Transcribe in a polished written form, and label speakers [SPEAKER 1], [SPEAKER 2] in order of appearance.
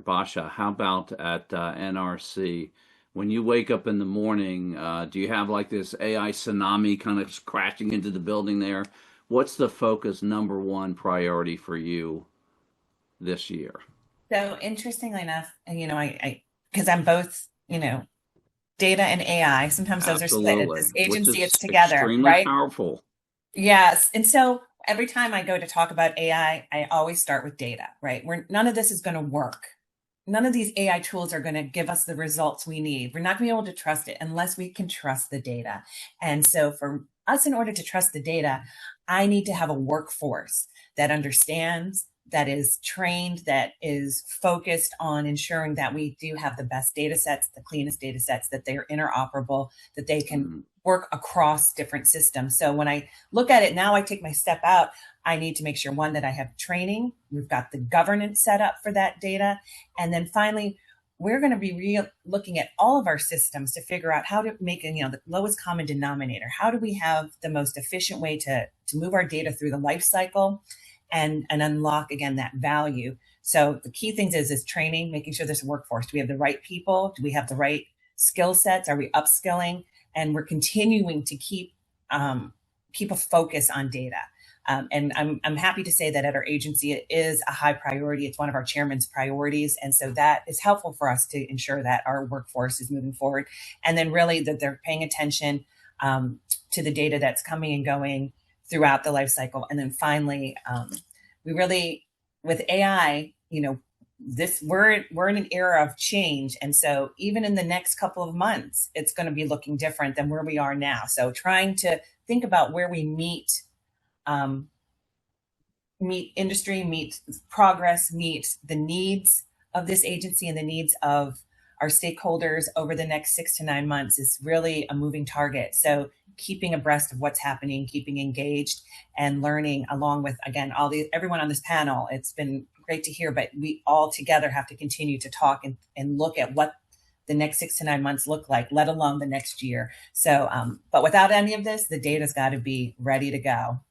[SPEAKER 1] Basha, how about at NRC? When you wake up in the morning, do you have like this AI tsunami kind of crashing into the building there? What's the focus number one priority for you this year?
[SPEAKER 2] So interestingly enough, and because I'm both, data and AI, sometimes those are split. At
[SPEAKER 1] Absolutely,
[SPEAKER 2] this
[SPEAKER 1] which
[SPEAKER 2] agency, it's
[SPEAKER 1] is
[SPEAKER 2] together,
[SPEAKER 1] extremely
[SPEAKER 2] right?
[SPEAKER 1] powerful.
[SPEAKER 2] Yes. And so every time I go to talk about AI, I always start with data, right? Where none of this is going to work. None of these AI tools are going to give us the results we need. We're not going to be able to trust it unless we can trust the data. And so for us, in order to trust the data, I need to have a workforce that understands, that is trained, that is focused on ensuring that we do have the best data sets, the cleanest data sets, that they're interoperable, that they can
[SPEAKER 1] Mm,
[SPEAKER 2] work across different systems. So when I look at it now, I take my step out. I need to make sure, one, that I have training. We've got the governance set up for that data. And then finally, we're going to be looking at all of our systems to figure out how to make the lowest common denominator. How do we have the most efficient way to move our data through the life cycle and unlock again that value? So the key things is training, making sure there's a workforce. Do we have the right people? Do we have the right skill sets? Are we upskilling? And we're continuing to keep a focus on data. And I'm happy to say that at our agency, it is a high priority. It's one of our chairman's priorities. And so that is helpful for us to ensure that our workforce is moving forward. And then really that they're paying attention to the data that's coming and going throughout the life cycle. And then finally, we really, with AI, this we're in an era of change. And so even in the next couple of months, it's going to be looking different than where we are now. So trying to think about where we um, meet industry, meet progress, meet the needs of this agency and the needs of our stakeholders over the next 6 to 9 months is really a moving target. So keeping abreast of what's happening, keeping engaged and learning along with, again, everyone on this panel. It's been great to hear, but we all together have to continue to talk and look at what the next 6 to 9 months look like, let alone the next year. So, but without any of this, the data's got to be ready to go.